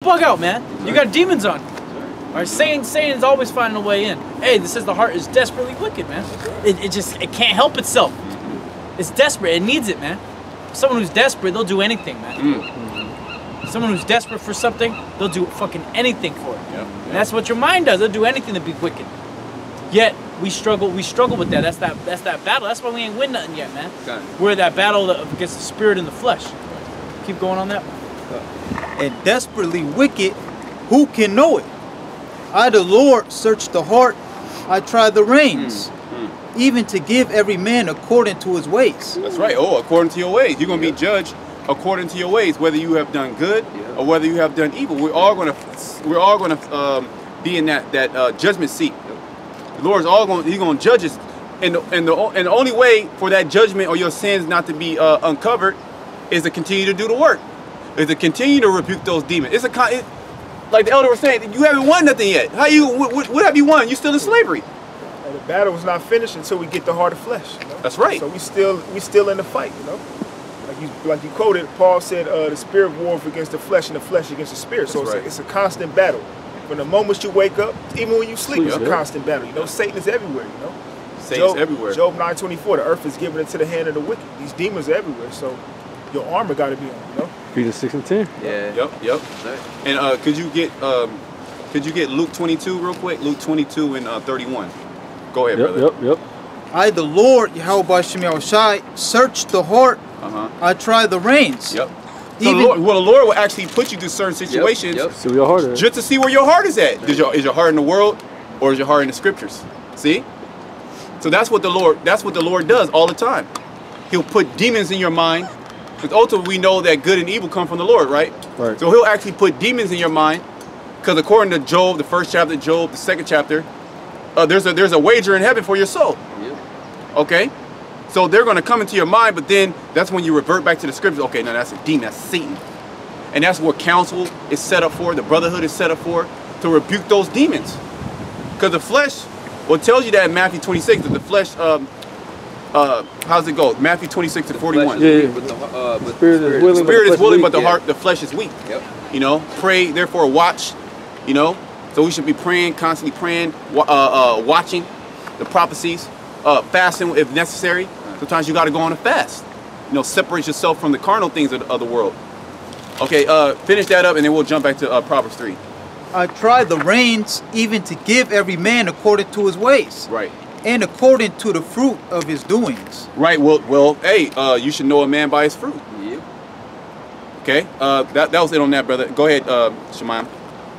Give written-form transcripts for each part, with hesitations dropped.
Bug out, man. You got demons on you. All right, Satan's always finding a way in. Hey, this says the heart is desperately wicked, man. It can't help itself. It's desperate. It needs it, man. Someone who's desperate, they'll do anything, man. Someone who's desperate for something, they'll do fucking anything for it. And that's what your mind does. They'll do anything to be wicked. Yet we struggle with that. That's that battle. That's why we ain't win nothing yet, man. We're that battle against the spirit and the flesh. Keep going on that one. And desperately wicked, who can know it? I, the Lord, search the heart, I try the reins, even to give every man according to his ways. That's right. Oh, according to your ways. You're going to be judged according to your ways, whether you have done good or whether you have done evil. We're all going to be in that judgment seat. The Lord's He's going to judge us, and the only way for that judgment or your sins not to be uncovered is to continue to do the work. Is to continue to rebuke those demons. Like the elder was saying, you haven't won nothing yet. What have you won? You're still in slavery. And the battle was not finished until we get the heart of flesh. You know? That's right. So we still in the fight. You know, like you quoted, Paul said, the spirit wars against the flesh and the flesh against the spirit. So it's a constant battle. From the moment you wake up, even when you sleep, it's a constant battle. You know, Satan is everywhere. You know, Satan's everywhere. Job 9:24, the earth is given into the hand of the wicked. These demons are everywhere. So your armor got to be on. You know. Ephesians 6 and 10. Yeah. Yep. And could you get Luke 22 real quick? Luke 22 and 31. Go ahead, brother. Yep. I, the Lord, Yahweh Shem Yahushai, search the heart, I try the reins. Yep. So the Lord will actually put you through certain situations See where your heart is. just to see where your heart is at. Is your heart in the world or is your heart in the scriptures? See? So that's what the Lord does all the time. He'll put demons in your mind. Because ultimately we know that good and evil come from the Lord, right? Right. So he'll actually put demons in your mind. Because according to Job, the first chapter of Job, the second chapter, there's a wager in heaven for your soul. Okay? So they're going to come into your mind, but then that's when you revert back to the scriptures. Okay, no, that's a demon, that's Satan. And that's what counsel is set up for, the brotherhood is set up for, to rebuke those demons. Because the flesh, tells you that in Matthew 26, that the flesh, how's it go? Matthew 26 to 41. The spirit is willing, but the flesh is weak. You know, pray, therefore watch. You know, so we should be praying, constantly praying, watching the prophecies, fasting if necessary. Sometimes you got to go on a fast. You know, separate yourself from the carnal things of the world. Okay, finish that up, and then we'll jump back to Proverbs 3. I try the reins, even to give every man according to his ways. Right. And according to the fruit of his doings. Right. Well, hey, you should know a man by his fruit. Okay. That was it on that, brother. Go ahead, Shemaiah.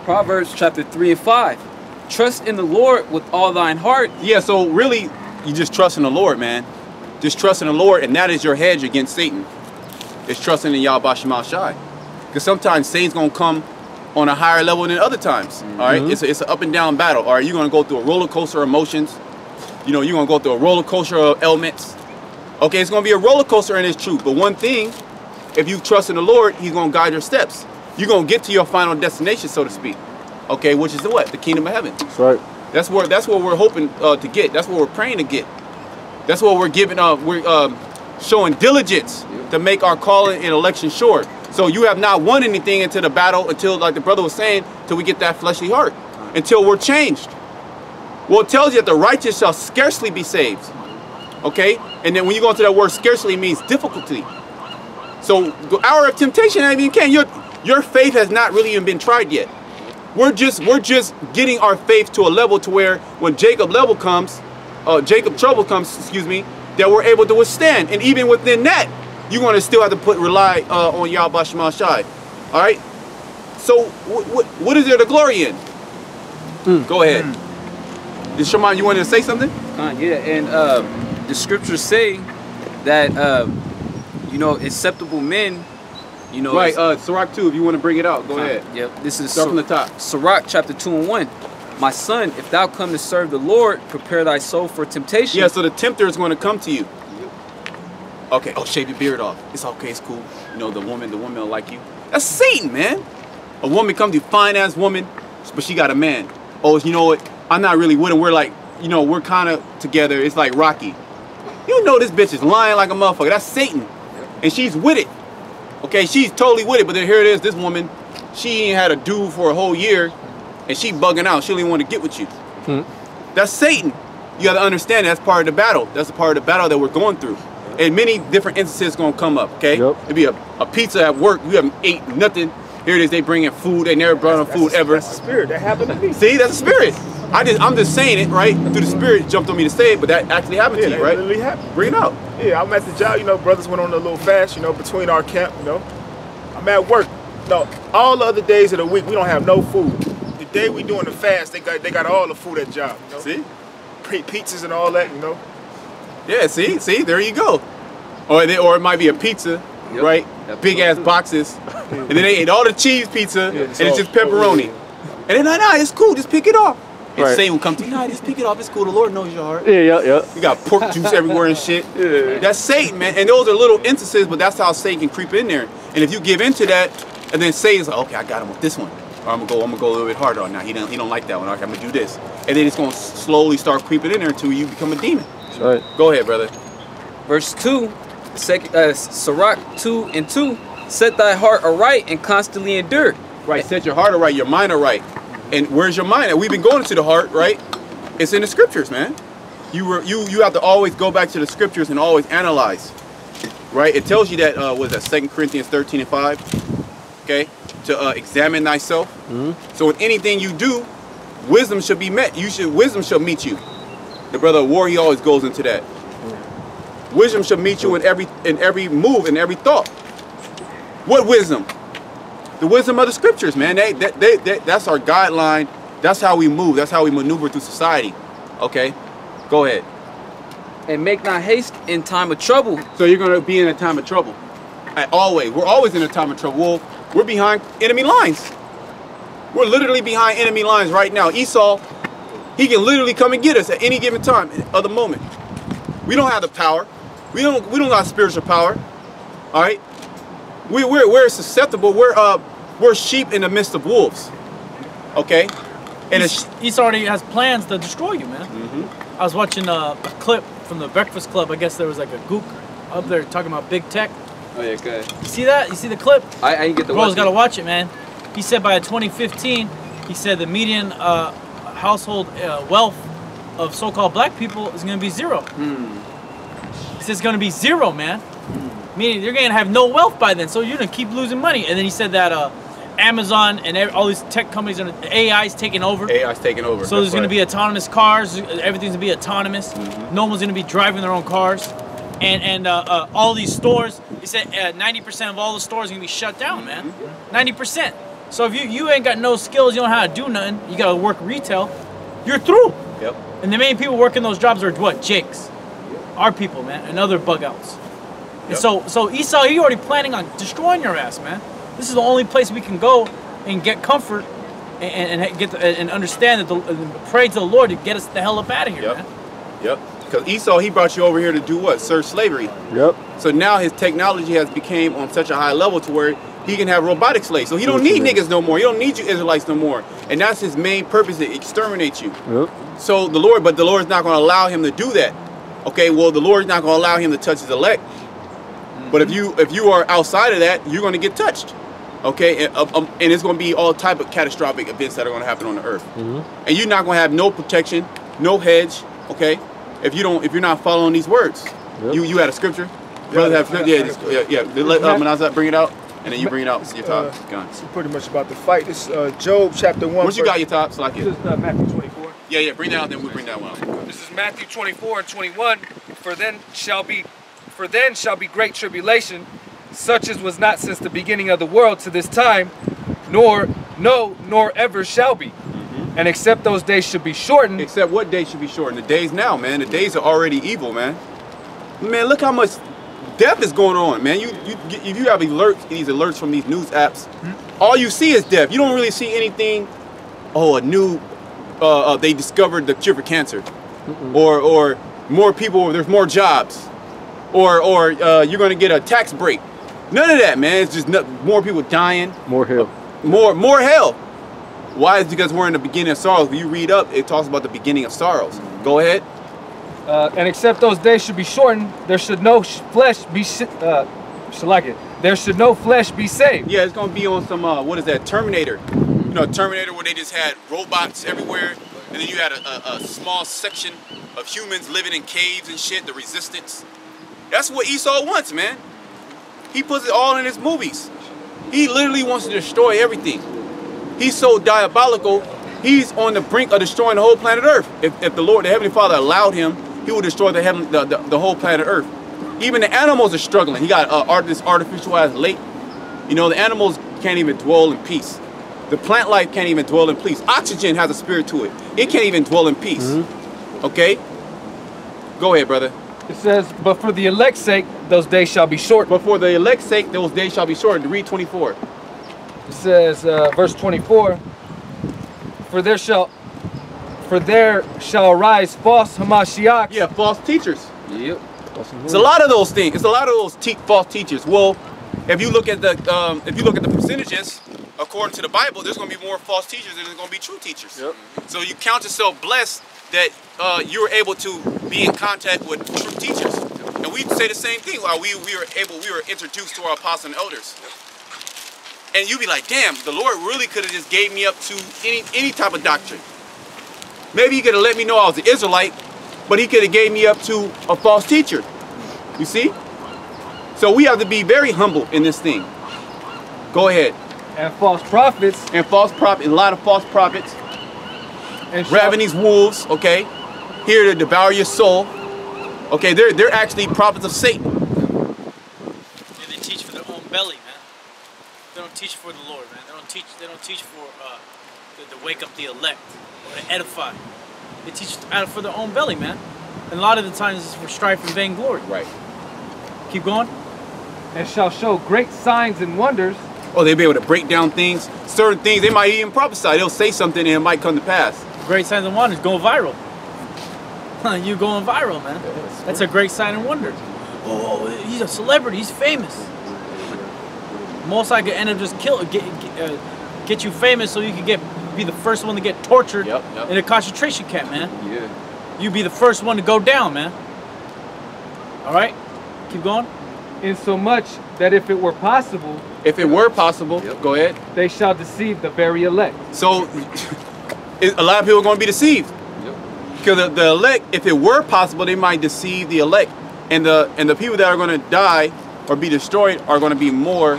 Proverbs chapter 3 and 5. Trust in the Lord with all thine heart. Yeah. So really, you just trust in the Lord, man. Just trust in the Lord, and that is your hedge against Satan. It's trusting in Yahweh Shem Shai. Because sometimes Satan's gonna come on a higher level than other times. All right. It's an up and down battle. All right. You're gonna go through a roller coaster of emotions. You know, you're going to go through a roller coaster of elements. Okay, it's going to be a roller coaster in His truth. But one thing, if you trust in the Lord, He's going to guide your steps. You're going to get to your final destination, so to speak. Okay, which is what? The kingdom of heaven. That's right. That's what we're hoping to get. That's what we're praying to get. That's what we're giving. We're showing diligence to make our calling and election sure. So you have not won anything into the battle until, like the brother was saying, till we get that fleshly heart. Until we're changed. Well, it tells you that the righteous shall scarcely be saved. Okay? And then when you go into that word scarcely, it means difficulty. So the hour of temptation, I mean, your faith has not really even been tried yet. We're just getting our faith to a level to where when Jacob trouble comes, that we're able to withstand. And even within that, you're going to still have to rely on Yahweh Shem Shai. All right? So what is there to glory in? Go ahead. Shemaiah, you wanted to say something? Yeah, and the scriptures say that acceptable men, right. Sirach 2, if you want to bring it out, go ahead. Yep. This is start from the top. Sirach chapter 2 and 1. My son, if thou come to serve the Lord, prepare thy soul for temptation. Yeah, so the tempter is going to come to you. Okay. Oh, shave your beard off. It's okay. It's cool. You know, the woman will like you. That's Satan, man. A woman comes to you, fine ass woman, but she got a man. Oh, you know what? I'm not really with him. We're like, we're kind of together. It's like Rocky. You know this bitch is lying like a motherfucker. That's Satan. And she's with it. Okay, she's totally with it. But then here it is, this woman, she ain't had a dude for a whole year, and she bugging out. She don't even want to get with you. That's Satan. You got to understand that's part of the battle. That's a part of the battle that we're going through. And many different instances going to come up, okay? It'd be a pizza at work. You haven't ate nothing. Here it is, they bring in food. They never brought in food ever. That's the spirit. That happened to me. See, that's the spirit. I'm just saying it, right? Through the spirit jumped on me to say it, but that actually happened to you, right? Literally happened. Bring it out. Yeah, I'm at the job, you know, brothers went on a little fast, you know, between our camp, you know. I'm at work. No, all the other days of the week, we don't have no food. The day we doing the fast, they got all the food at the job, you know. See? Pizzas and all that, you know. Yeah, see, there you go. Or it might be a pizza, right? Big ass boxes, and then they ate all the cheese pizza, and it's just pepperoni. And then nah, it's cool, just pick it off. And Satan will come to you, nah, just pick it off, it's cool, the Lord knows your heart. Yeah. You got pork juice everywhere and shit. That's Satan, man. And those are little instances, but that's how Satan can creep in there. And if you give into that, and then Satan's like, okay, I got him with this one. Or I'm gonna go a little bit harder on now. He don't like that one. Okay, I'm gonna do this. And then it's gonna slowly start creeping in there until you become a demon. That's right. Go ahead, brother. Verse 2, Sirach 2:2, set thy heart aright and constantly endure. Right, set your heart aright, your mind aright. And where's your mind at? We've been going to the heart, right? It's in the scriptures, man. You have to always go back to the scriptures and always analyze. Right? It tells you that, what is that, 2 Corinthians 13:5? Okay? To examine thyself. So in anything you do, wisdom should be met. Wisdom shall meet you. The brother of war, he always goes into that. Wisdom shall meet you in every move, in every thought. What wisdom? The wisdom of the scriptures, man. That's our guideline. That's how we move. That's how we maneuver through society. Okay? Go ahead. And make not haste in time of trouble. So you're going to be in a time of trouble. Always. We're always in a time of trouble. Well, we're behind enemy lines. We're literally behind enemy lines right now. Esau, he can literally come and get us at any given time of the moment. We don't have the power. We don't have spiritual power. All right? We're susceptible. We're sheep in the midst of wolves. Okay? And Esau already has plans to destroy you, man. I was watching a clip from the Breakfast Club. I guess there was like a gook up there talking about big tech. Oh yeah, good. You see that? You see the clip? I didn't get the Bro's gotta watch it, man. He said by 2015, he said the median household wealth of so-called black people is gonna be zero. He says it's gonna be zero, man. Meaning you're gonna have no wealth by then, so you're gonna keep losing money. And then he said that Amazon and all these tech companies, AI's taking over. AI's taking over. So there's gonna be autonomous cars. Everything's gonna be autonomous. No one's gonna be driving their own cars. And all these stores, he said 90% of all the stores are gonna be shut down, man. 90%. So if you ain't got no skills, you don't know how to do nothing, you gotta work retail, you're through. Yep. And the main people working those jobs are what? Jakes. Our people, man, and other bug outs. And so Esau, he already planning on destroying your ass, man. This is the only place we can go and get comfort and understand that pray to the Lord to get us the hell up out of here, man. Yep. Because Esau, he brought you over here to do what? Serve slavery. Yep. So now his technology has became on such a high level to where he can have robotic slaves. So he don't need niggas no more. He don't need you Israelites no more. And that's his main purpose, to exterminate you. Yep. So the Lord's not going to allow him to do that. Okay, well, the Lord's not going to allow him to touch his elect. But if you are outside of that, you're going to get touched. Okay, and it's going to be all type of catastrophic events that are going to happen on the earth. And you're not going to have no protection, no hedge. Okay, if you're not following these words. You had a scripture. Brother have let Manazat bring it out, and then you bring it out. Your top. It's pretty much about the fight. This Job chapter 1. What you got your top? So like it. This is Matthew 24. Yeah, bring that out, then we'll bring that one out. This is Matthew 24 and 21. For then shall be great tribulation, such as was not since the beginning of the world to this time, nor ever shall be. And except those days should be shortened. Except what days should be shortened? The days now, man. The days are already evil, man. Man, look how much death is going on, man. If you have these alerts from these news apps, all you see is death. You don't really see anything. Oh, a new they discovered the cure for cancer, or more people. There's more jobs, or you're gonna get a tax break. None of that, man. It's just more people dying. More hell. More hell. Why? It's because we're in the beginning of sorrows. When you read up, it talks about the beginning of sorrows. Go ahead. And except those days should be shortened, there should no flesh be there should no flesh be saved. Yeah, it's gonna be on some what is that, Terminator? You know, Terminator, where they just had robots everywhere, and then you had a small section of humans living in caves and shit, the resistance. That's what Esau wants, man. He puts it all in his movies. He literally wants to destroy everything. He's so diabolical, he's on the brink of destroying the whole planet Earth. If the Lord, the Heavenly Father, allowed him, he would destroy the whole planet Earth. Even the animals are struggling. He got this artificial ass lake. You know, the animals can't even dwell in peace. The plant life can't even dwell in peace. Oxygen has a spirit to it. It can't even dwell in peace. Okay? Go ahead, brother. It says, but for the elect's sake, those days shall be short. But for the elect's sake, those days shall be short. Read 24. It says, verse 24, for there shall arise false Hamashiachs. Yeah, false teachers. Yep. It's a lot of those things. It's a lot of those false teachers. Well, if you look at the percentages, according to the Bible, there's going to be more false teachers than there's going to be true teachers. Yep. So you count yourself blessed that you were able to be in contact with true teachers. And we say the same thing. We were introduced to our apostles and elders. And you'd be like, damn, the Lord really could have just gave me up to any type of doctrine. Maybe he could have let me know I was an Israelite, but he could have gave me up to a false teacher. You see? So we have to be very humble in this thing. Go ahead. And false prophets. And false prophets, a lot of false prophets. And ravenous wolves, okay? Here to devour your soul. Okay, they're actually prophets of Satan. Yeah, they teach for their own belly, man. They don't teach for the Lord, man. They don't teach for to wake up the elect or to edify. They teach out for their own belly, man. And a lot of the times it's for strife and vainglory. Right. Keep going. And shall show great signs and wonders. Oh, they'll be able to break down things. Certain things, they might even prophesy. They'll say something and it might come to pass. Great signs and wonders, going viral. You going viral, man. That's a great sign and wonder. Oh, he's a celebrity, he's famous. Most likely end up just get you famous so you can be the first one to get tortured in a concentration camp, man. Yeah. You be the first one to go down, man. All right, keep going. Insomuch that if it were possible, go ahead. They shall deceive the very elect. So, a lot of people are going to be deceived. Because the elect, if it were possible, they might deceive the elect, and the people that are going to die or be destroyed are going to be more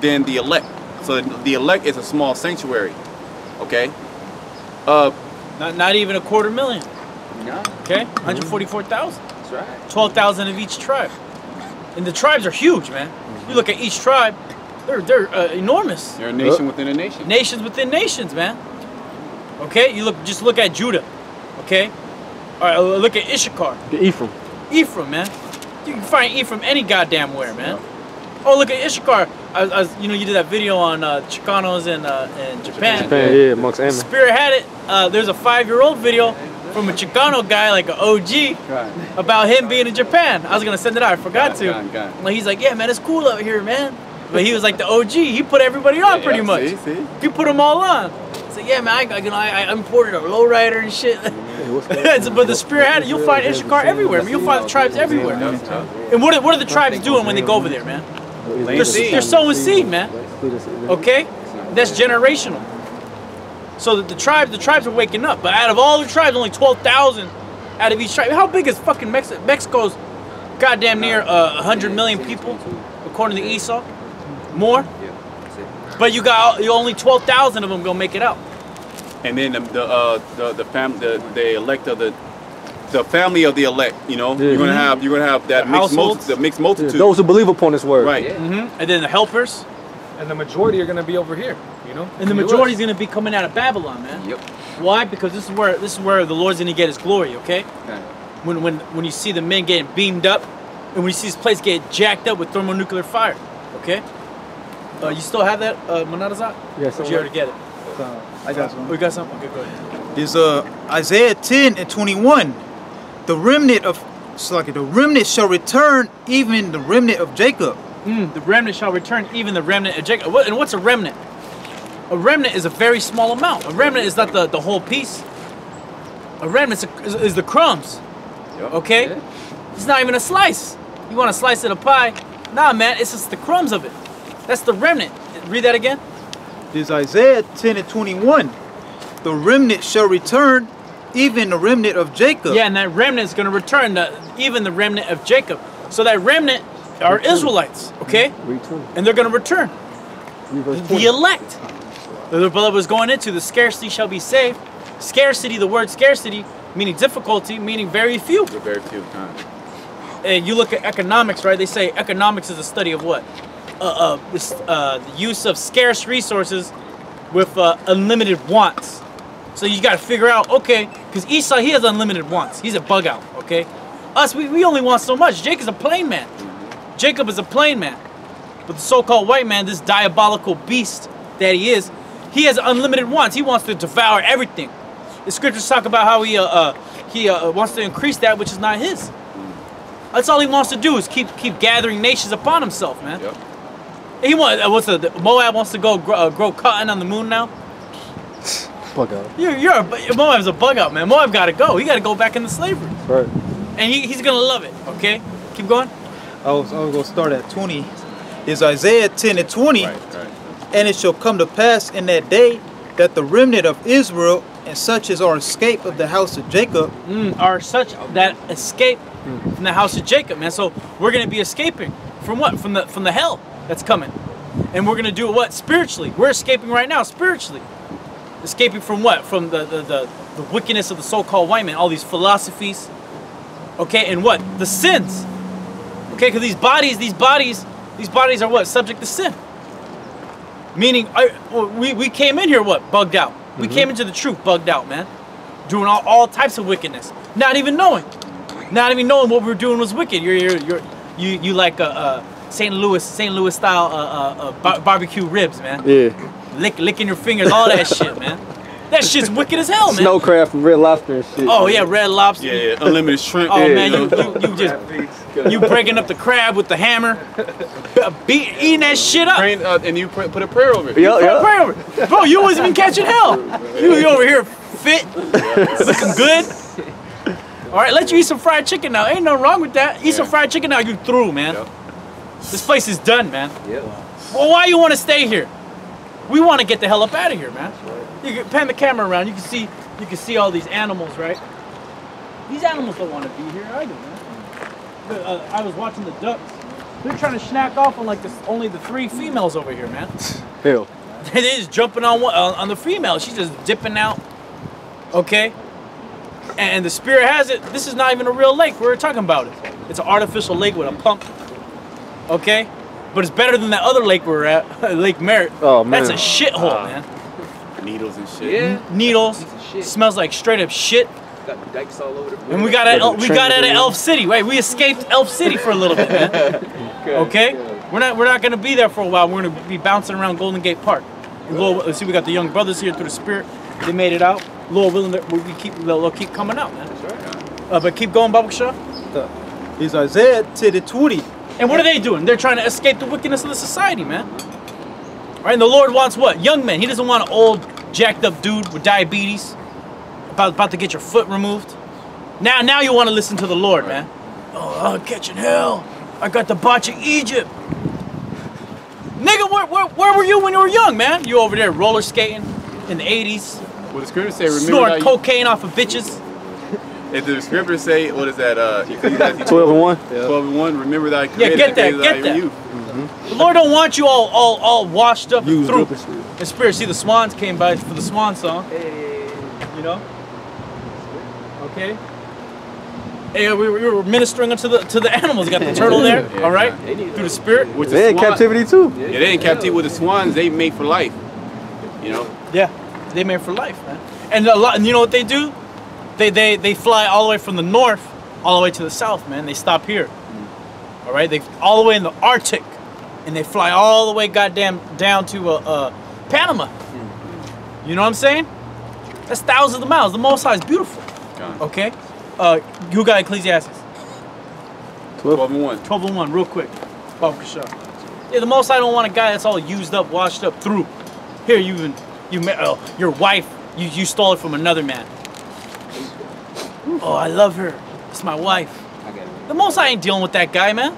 than the elect. So the elect is a small sanctuary. Okay. Not even 250,000. No. Okay. 144,000. That's right. 12,000 of each tribe. And the tribes are huge, man. You look at each tribe, they're enormous. They're a nation within a nation. Nations within nations, man. Okay, just look at Judah. Okay, all right. Look at Issachar. Ephraim. Ephraim, man. You can find Ephraim any goddamn where, man. Oh, look at Issachar. You know, you did that video on Chicanos in Japan. Yeah, amongst Ammon. Spirit had it. There's a 5-year-old video from a Chicano guy, like an OG, about him being in Japan. I was gonna send it out, I forgot to. Like, he's like, yeah, man, it's cool out here, man. But he was like the OG. He put everybody on pretty much. See? He put them all on. So yeah, man, I imported a lowrider and shit. But the Spirit had it. You'll find Issachar everywhere. I mean, you'll find the tribes everywhere. And what are the tribes doing when they go over there, man? They're sowing seed, man. Okay, that's generational. So the tribes are waking up. But out of all the tribes, only 12,000 out of each tribe. How big is fucking Mexico? Mexico's goddamn near 100 million people, according to Esau. More. But you only 12,000 of them gonna make it out. And then the family of the elect, you know, you're gonna have that mixed multitude. Those who believe upon His word. Right. And then the helpers. And the majority are gonna be over here, you know. And the majority is gonna be coming out of Babylon, man. Yep. Why? Because this is where the Lord's gonna get His glory. Okay. When you see the men getting beamed up, and when you see this place get jacked up with thermonuclear fire. Okay. You still have that, Manadazat? Yes. Or did you already get it? I got some. We got some? Okay, go ahead. There's Isaiah 10:21. The remnant shall return, even the remnant of Jacob. The remnant shall return, even the remnant of Jacob. And what's a remnant? A remnant is a very small amount. A remnant is not the whole piece. A remnant is the crumbs. Okay? It's not even a slice. You want a slice of the pie? Nah, man, it's just the crumbs of it. That's the remnant. Read that again. This is Isaiah 10 and 21. The remnant shall return, even the remnant of Jacob. Yeah, and that remnant is going to return, even the remnant of Jacob. So that remnant are Israelites, okay? And they're going to return. The elect. The brother was going into, the scarcity shall be saved. Scarcity, the word scarcity, meaning difficulty, meaning very few. Very few times. And you look at economics, right? They say economics is a study of what? The use of scarce resources with unlimited wants. So you got to figure out, okay, because Esau, he has unlimited wants. He's a bug out, okay? Us, we only want so much. Jacob's a plain man. Jacob is a plain man. But the so-called white man, this diabolical beast that he is, he has unlimited wants. He wants to devour everything. The scriptures talk about how he wants to increase that which is not his. That's all he wants to do is keep gathering nations upon himself, man. Yep. He Moab wants to go grow cotton on the moon now. Bug out. Moab's a bug out, man. Moab got to go. He got to go back into slavery. Right. And he's gonna love it. Okay, keep going. I was gonna start at 20. Is Isaiah 10 and 20. Right. And it shall come to pass in that day that the remnant of Israel and such as are escaped of the house of Jacob are such that escape from the house of Jacob, man. So we're gonna be escaping from what? From the hell that's coming, and we're gonna do what spiritually? We're escaping right now spiritually. Escaping from what? From the wickedness of the so-called white man, all these philosophies. Okay, and what? The sins. Okay, because these bodies are what? Subject to sin. Meaning, we came in here what? Bugged out. We came into the truth bugged out, man. Doing all types of wickedness. Not even knowing what we were doing was wicked. You like St. Louis style barbecue ribs, man. Yeah. Licking your fingers, all that shit, man. That shit's wicked as hell, man. Snow crab from Red Lobster and shit. Oh yeah, Red Lobster. Yeah, unlimited shrimp. Oh yeah, man, you breaking up the crab with the hammer, eating that shit up. And you put a prayer over it. Yeah. Prayer over it. Bro, you wasn't even catching hell. You over here fit, looking good. All right, let you eat some fried chicken now. Ain't nothing wrong with that. Eat some fried chicken now. You through, man. Yep. This place is done, man. Yeah. Well, why you want to stay here? We want to get the hell up out of here, man. You can pan the camera around. You can see all these animals, right? These animals don't want to be here either, man. I was watching the ducks. They're trying to snack off on only the 3 females over here, man. Hell. They're just jumping on the female. She's just dipping out. Okay. And the spirit has it. This is not even a real lake. We're talking about it. It's an artificial lake with a pump. Okay. But it's better than that other lake we're at, Lake Merritt. Oh man. That's a shithole, man. Needles and shit. Yeah. Needles. Shit. Smells like straight up shit. Got the dikes all over the place. And we got at Elf City, right? We escaped Elf City for a little bit, man. Okay? We're not gonna be there for a while. We're gonna be bouncing around Golden Gate Park. And Lord, see, we got the young brothers here through the spirit. They made it out. Lord willing, they'll keep coming out, man. But keep going, Baba Shah. is Isaiah 10 and 20. And what are they doing? They're trying to escape the wickedness of the society, man. Right? And the Lord wants what? Young men. He doesn't want an old, jacked up dude with diabetes about to get your foot removed. Now you want to listen to the Lord, man. Oh, I'm catching hell. I got the botch of Egypt. Nigga, where were you when you were young, man? You over there roller skating in the 80s. What the scripture say? Remember snorting cocaine off of bitches. If the scripture say, what is that? 12 and 1. 12 and 1. Remember that. Yeah, get that. The Lord don't want you all washed up and through. The spirit. See, the swans came by for the swan song. You know. Okay. Hey, we were ministering to the animals. You got the turtle there. All right. Through the spirit. They in captivity too. Yeah, they in captivity with the swans. They made for life. You know. Yeah, they made for life, man. And and you know what they do? They fly all the way from the north, all the way to the south, man. They stop here. All right, they all the way in the Arctic, and they fly all the way goddamn down to Panama. You know what I'm saying? That's thousands of miles. The Most High is beautiful. Okay. You got Ecclesiastes. 12 and 1. 12 and 1, real quick. Yeah, the Most High don't want a guy that's all used up, washed up through. Here, your wife, you stole it from another man. Oh, I love her. It's my wife. The Most High ain't dealing with that guy, man.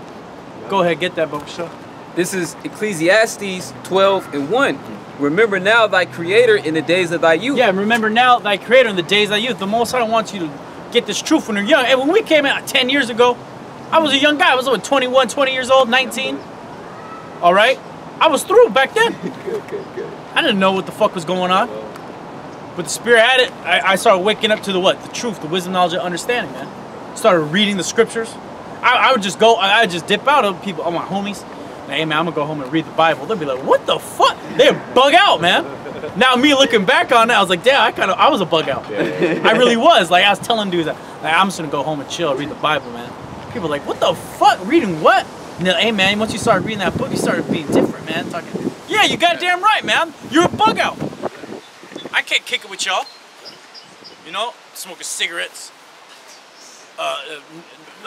Go ahead, get that, Bokasha. This is Ecclesiastes 12:1. Remember now thy creator in the days of thy youth. Yeah, remember now thy creator in the days of thy youth. The Most High wants you to get this truth when you're young. And when we came out 10 years ago, I was a young guy. I was 21, 20 years old, 19. All right? I was through back then. I didn't know what the fuck was going on. But the Spirit had it. I started waking up to the what? The truth, the wisdom, knowledge, and understanding, man. Started reading the scriptures. I would just go, I'd just dip out of people, all my homies. Hey, man, I'm going to go home and read the Bible. They'll be like, what the fuck? They'd bug out, man. Now, me looking back on it, I was like, damn, I was a bug out. I really was. Like, I was telling dudes, like, I'm just going to go home and chill, read the Bible, man. People are like, what the fuck? Reading what? And then, hey, man, once you started reading that book, you started being different, man. Talking, yeah, you goddamn right, man. You're a bug out. I can't kick it with y'all. You know, smoking cigarettes.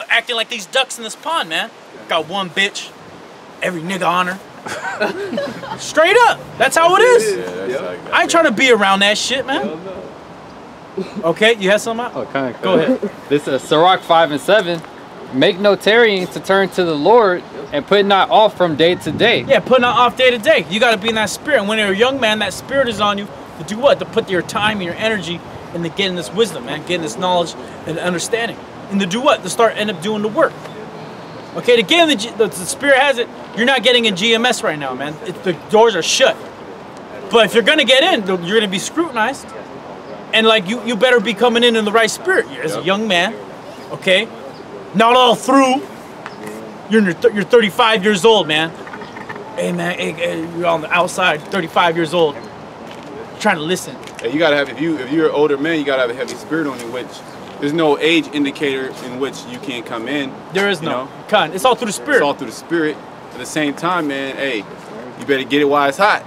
Acting like these ducks in this pond, man. Got one bitch. Every nigga on her. Straight up. That's how it is. I ain't trying to be around that shit, man. Okay, you have something out? Oh, kind of. Go ahead. This is Sirach 5:7. Make no tarrying to turn to the Lord, and put not off from day to day. Yeah, putting it off day to day. You got to be in that spirit. And when you're a young man, that spirit is on you to do what? To put your time and your energy into getting this wisdom, man. Getting this knowledge and understanding. And to do what? To start end up doing the work. Okay, to get in the Spirit has it, you're not getting in GMS right now, man. The doors are shut. But if you're going to get in, you're going to be scrutinized. And like, you better be coming in the right spirit. You're as a young man, okay? Not all through. You're 35 years old, man. Hey, man, hey, you're on the outside, 35 years old. You're trying to listen. Hey, you got to have, if you're an older man, you got to have a heavy spirit on you, which there's no age indicator in which you can't come in. There is no. You can't. It's all through the Spirit. It's all through the Spirit. At the same time, man, hey, you better get it while it's hot.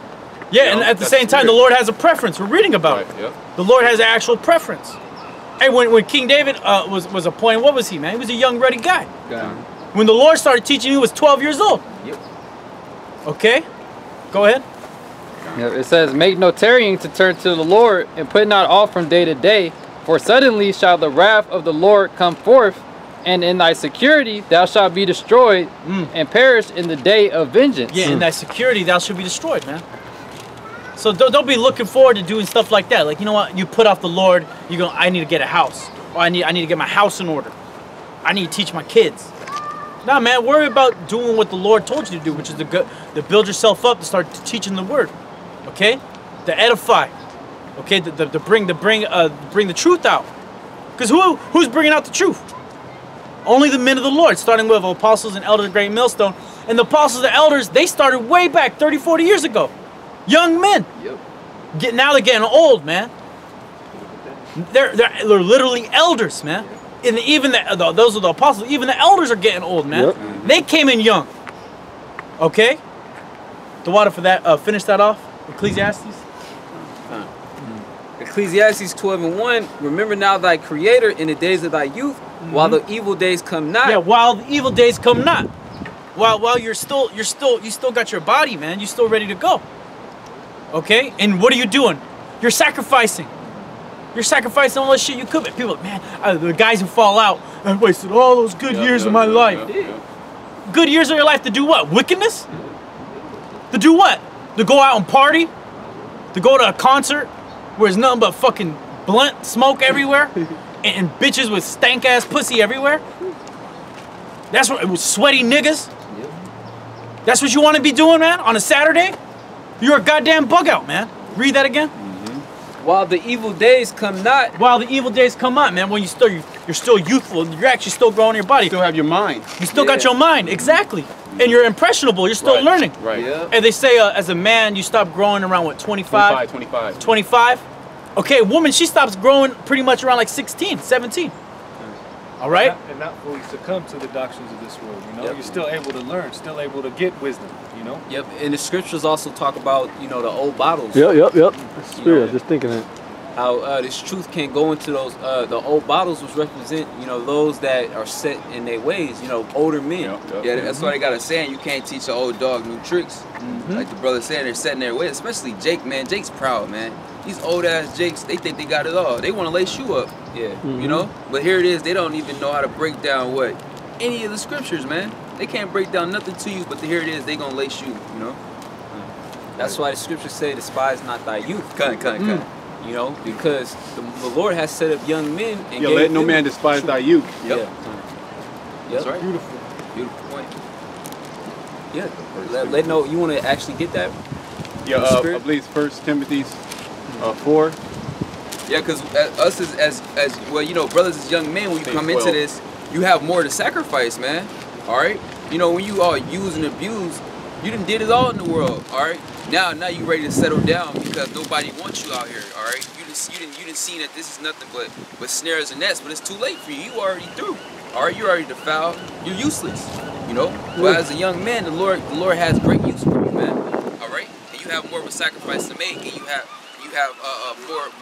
Yeah, and at the same time, the Lord has a preference. We're reading about it. Yep. The Lord has an actual preference. Hey, when King David was appointed, what was he, man? He was a young, ruddy guy. When the Lord started teaching, he was 12 years old. Yep. Okay, go ahead. Yeah, it says, make no tarrying to turn to the Lord, and put not off from day to day. For suddenly shall the wrath of the Lord come forth, and in thy security thou shalt be destroyed, and perish in the day of vengeance. Yeah, in thy security thou shalt be destroyed, man. So don't be looking forward to doing stuff like that. Like, you know what? You put off the Lord. You go, I need to get a house. Or I need to get my house in order. I need to teach my kids. Nah, man, worry about doing what the Lord told you to do, which is to build yourself up, to start teaching the word. Okay? To edify. Okay, to bring the truth out. Because who's bringing out the truth? Only the men of the Lord, starting with apostles and elders of Great Millstone. And the apostles and elders, they started way back 30, 40 years ago. Young men. Yep. Now they're getting old, man. They're literally elders, man. And even those are the apostles. Even the elders are getting old, man. Yep. They came in young. Okay? The water for that. Finish that off. Ecclesiastes. Ecclesiastes 12:1. Remember now thy Creator in the days of thy youth, while the evil days come not. Yeah, while the evil days come not. While you still got your body, man. You're still ready to go. Okay? And what are you doing? You're sacrificing. You're sacrificing all the shit you could. People, man, the guys who fall out, I wasted all those good years of my life. Good years of your life to do what? Wickedness? To do what? To go out and party? To go to a concert where there's nothing but fucking blunt smoke everywhere? and bitches with stank ass pussy everywhere? That's what it was, sweaty niggas? That's what you want to be doing, man, on a Saturday? You're a goddamn bug out, man. Read that again. While the evil days come not. While the evil days come not, man. When you're still youthful. You're actually still growing your body. You still have your mind. You still got your mind, exactly. And you're impressionable. You're still learning. Right. And they say as a man, you stop growing around what, 25? 25. 25? Okay, a woman, she stops growing pretty much around like 16, 17. All right? And not fully succumb to the doctrines of this world, you know? You're still able to learn, still able to get wisdom, you know? Yep, and the scriptures also talk about, you know, the old bottles. Yep. Spirit, just thinking that. How this truth can go into those, the old bottles, which represent, you know, those that are set in their ways, you know, older men. Yeah, that's why they got a saying, you can't teach an old dog new tricks. Like the brother said, they're set in their ways, especially Jake, man. Jake's proud, man. These old ass Jakes, they think they got it all. They want to lace you up, you know? But here it is, they don't even know how to break down what? Any of the scriptures, man. They can't break down nothing to you, but here it is. They gonna lace you. You know. That's why the scriptures say, "Despise not thy youth." Cut. You know, because the Lord has set up young men and let no man despise thy youth. Yep. Yeah. That's right. Beautiful point. Yeah. Let no. You want to actually get that? Yeah. I believe 1 Timothy 4. Yeah, because us as well, you know, brothers as young men, when you come into this, you have more to sacrifice, man. All right. You know, when you all use and abuse, you done did it all in the world. All right. Now you ready to settle down because nobody wants you out here. All right. You didn't see that this is nothing but snares and nets, but it's too late for you. You already through. All right. You're already defiled. You're useless. You know. But as a young man, the Lord has great use for you, man. All right. And you have more of a sacrifice to make, and you have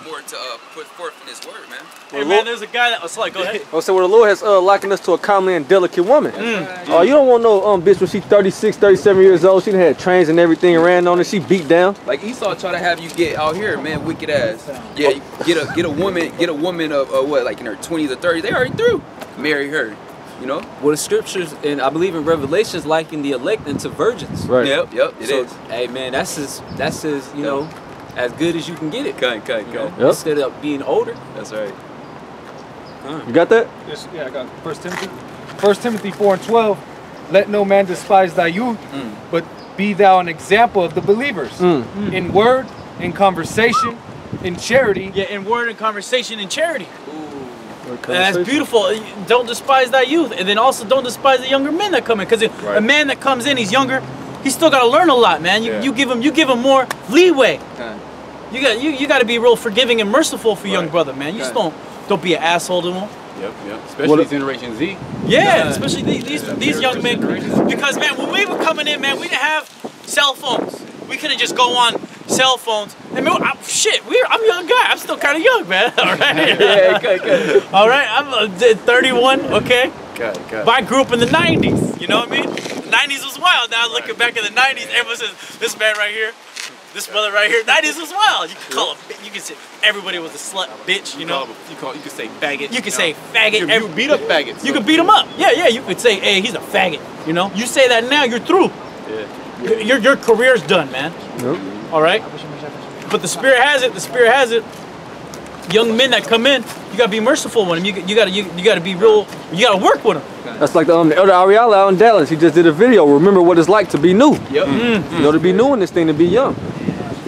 more to put forth in His word, man. Hey man, there's a guy that was like, go ahead. Oh, so well, the Lord has likened us to a comely and delicate woman. Oh, you don't want no bitch when she's 36, 37 years old. She done had trains and everything ran on her. She beat down. Like Esau try to have you get out here, man, wicked ass. Yeah, get a woman of what, like in her 20s or 30s. They already through. Marry her. You know? Well, the scriptures, and I believe in Revelations, liken the elect into virgins. Right. Yep, it is. Hey man, that's as you know, as good as you can get it. Cut. Yep. Instead of being older. That's right. You got that? Yes, yeah, I got 1 Timothy. 1 Timothy 4:12. Let no man despise thy youth, but be thou an example of the believers in word, in conversation, in charity. Yeah, in word and conversation and charity. And that's beautiful. Don't despise thy youth, and then also don't despise the younger men that come in, because a man that comes in, he's younger. He's still got to learn a lot, man. You give him more leeway. You got to be real forgiving and merciful for young brother, man. You just don't be an asshole to him. Yep. Especially Generation Z. Yeah, especially these young men. Because man, when we were coming in, man, we didn't have cell phones. We couldn't just go on cell phones. I mean, I'm a young guy. I'm still kind of young, man. All right. Yeah, All right. I'm 31. Okay. But I grew up in the 90s. You know what I mean? The 90s was wild. Now looking back in the 90s, everyone says this man right here, this brother right here. 90s was wild. You can call you can say everybody was a slut, bitch. You know. You can say faggot. You can say faggot. You beat up faggots. You can beat him up. Yeah. You could say, hey, he's a faggot. You know. You say that now, you're through. Yeah. Your career's done, man. Yep. All right. But the Spirit has it. The Spirit has it. Young men that come in, you gotta be merciful with them. You gotta be real. You gotta work with them. That's like the Elder Ariella out in Dallas. He just did a video. Remember what it's like to be new. Yep. You know, to be new in this thing, to be young.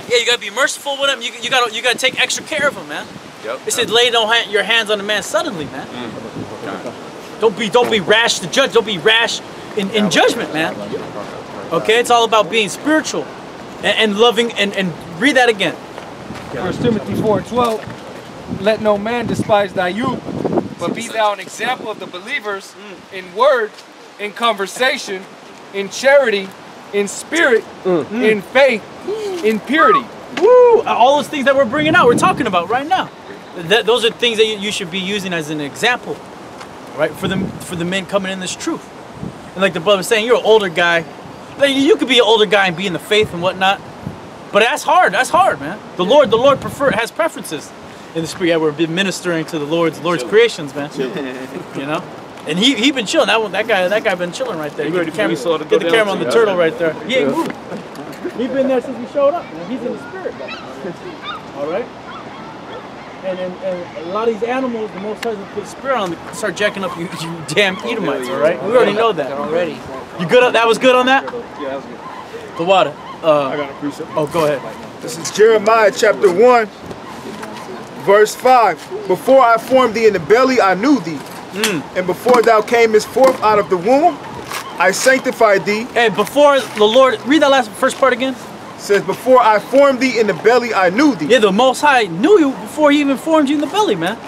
Yeah, you gotta be merciful with them. You gotta take extra care of them, man. Yep. It said lay your hands on a man suddenly, man. Don't be rash to judge. Don't be rash in judgment, man. Okay, it's all about being spiritual and loving and read that again. 1 Timothy 4:12. Let no man despise thy youth, but be thou an example of the believers in word, in conversation, in charity, in spirit, in faith, in purity. Woo! All those things that we're bringing out, we're talking about right now. Those are things that you should be using as an example, right? For the men coming in this truth. And like the brother was saying, you're an older guy. Like, you could be an older guy and be in the faith and whatnot, but that's hard. That's hard, man. The Lord has preferences in the spirit. Yeah, we've been ministering to the Lord's creations, man. You know, and he been chilling. That guy been chilling right there. Get the camera on the turtle right there. He ain't moving. He's been there since we showed up. Man. He's in the spirit. All right. And a lot of these animals, the Most High will put spirit on them, start jacking up you damn Edomites. All right. We already know that already. You good? That was good on that. Yeah, that was good. The water. I got a precept. Oh, go ahead. This is Jeremiah chapter 1, verse 5. Before I formed thee in the belly, I knew thee. And before thou camest forth out of the womb, I sanctified thee. Hey, before the Lord, read that first part again. It says, before I formed thee in the belly, I knew thee. Yeah, the Most High knew you before he even formed you in the belly, man.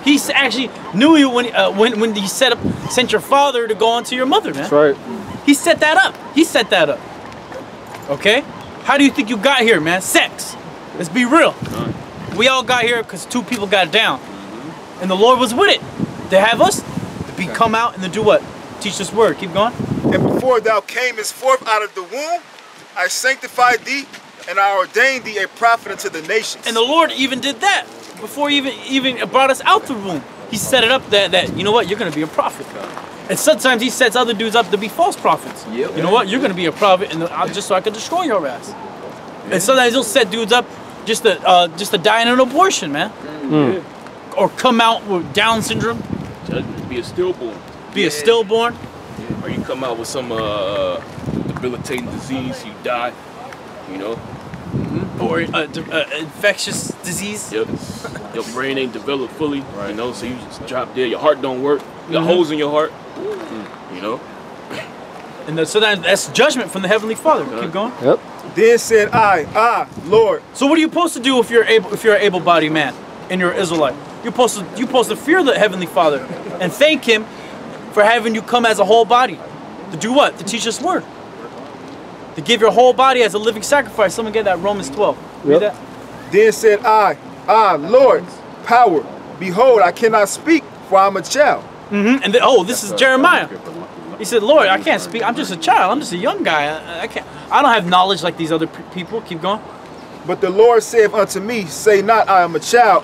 He actually knew you when he sent your father to go on to your mother, man. That's right. He set that up. He set that up. Okay? How do you think you got here, man? Sex. Let's be real. We all got here because two people got down. And the Lord was with it. To have us, to come out and to do what? Teach this word. Keep going. And before thou camest forth out of the womb, I sanctified thee, and I ordained thee a prophet unto the nations. And the Lord even did that. Before he even brought us out the womb. He set it up that you know what? You're going to be a prophet. And sometimes he sets other dudes up to be false prophets. Yep. You know what? You're gonna be a prophet, and just so I can destroy your ass. And sometimes he'll set dudes up just to die in an abortion, man. Or come out with Down syndrome. Judgment. Be a stillborn. Be a stillborn. Or you come out with some debilitating disease, you die. You know. Or infectious disease. Yep. Your brain ain't developed fully. Right. You know, so you just drop dead. Your heart don't work. You got holes in your heart. You know. And so that's judgment from the Heavenly Father. Keep going. Yep. Then said I, Lord. So what are you supposed to do if you're an able-bodied man and you're an Israelite? You're supposed to fear the Heavenly Father and thank Him for having you come as a whole body. To do what? To teach us word. To give your whole body as a living sacrifice. Someone get that, Romans 12. Read that. Then said I, Lord, power. Behold, I cannot speak, for I'm a child. And then, this is Jeremiah. He said, Lord, I can't speak. I'm just a child. I'm just a young guy. I can't. I don't have knowledge like these other people. Keep going. But the Lord saith unto me, say not I am a child,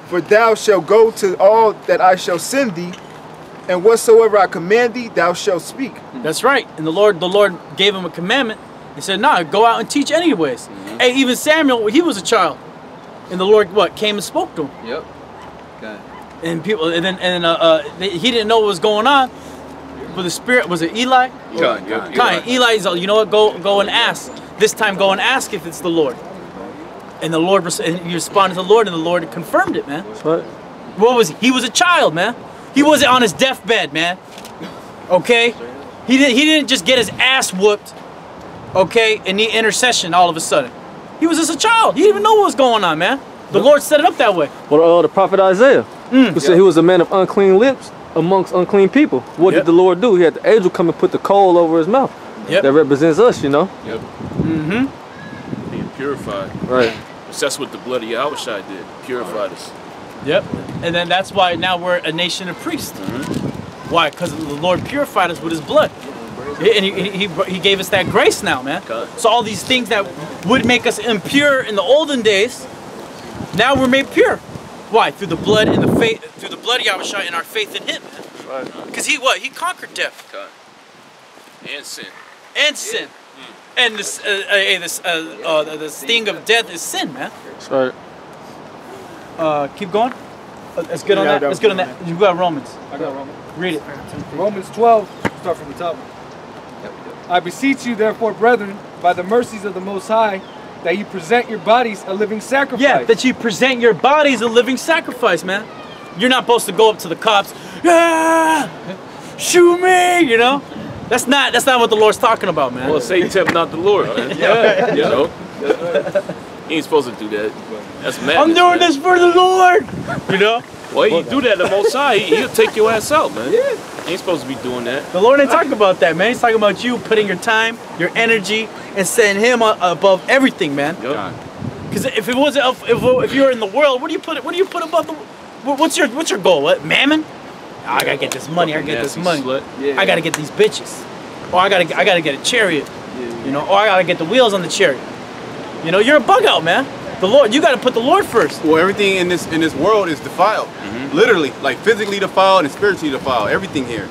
for thou shalt go to all that I shall send thee, and whatsoever I command thee, thou shalt speak. That's right. And the Lord gave him a commandment. He said, "Nah, go out and teach anyways." Hey, even Samuel, he was a child, and the Lord came and spoke to him. Yep. Okay. And people, he didn't know what was going on. But the Spirit, was it Eli? Cain. Eli's, you know what? Go and ask. This time, go and ask if it's the Lord. And the Lord, he responded to the Lord, and the Lord confirmed it, man. Right. What was he? He was a child, man. He wasn't on his deathbed, man. Okay? He didn't just get his ass whooped, okay, and need intercession all of a sudden. He was just a child. He didn't even know what was going on, man. The Lord set it up that way. Well, the prophet Isaiah, who said he was a man of unclean lips amongst unclean people. What did the Lord do? He had the angel come and put the coal over his mouth. That represents us, you know. Yep. Being purified. Right. That's what the blood of Yahushua did. Purified us. Yep. And then that's why now we're a nation of priests. Why? Because the Lord purified us with His blood. And he gave us that grace now, man. So all these things that would make us impure in the olden days, now we're made pure. Why? Through the blood and the faith, through the blood of Yahushua and our faith in Him. Because He conquered death. And sin. And sin. And the sting of death is sin, man. That's right. Keep going. Let's get on that. Let's get on that. You got Romans. I got Romans. Read it. Romans 12, start from the top. I beseech you, therefore, brethren, by the mercies of the Most High, that you present your bodies a living sacrifice. Yeah, that you present your bodies a living sacrifice, man. You're not supposed to go up to the cops, shoot me, you know? That's not what the Lord's talking about, man. Well, Satan tempt not the Lord, man. You know? He ain't supposed to do that. That's madness. I'm doing this for the Lord, you know? Well, you do that, the Most High, he'll take your ass out, man. He ain't supposed to be doing that. The Lord ain't talking about that, man. He's talking about you putting your time, your energy, and setting Him above everything, man. Because if it wasn't, if you're in the world, what do you put above the? What's your goal? What, mammon? Oh, I gotta get this money. I get this money. I gotta get these bitches. Or I gotta get a chariot. You know. Or I gotta get the wheels on the chariot. You know, you're a bug out, man. The Lord, you gotta put the Lord first. Well, everything in this world is defiled. Literally, like physically defiled and spiritually defiled. Everything here.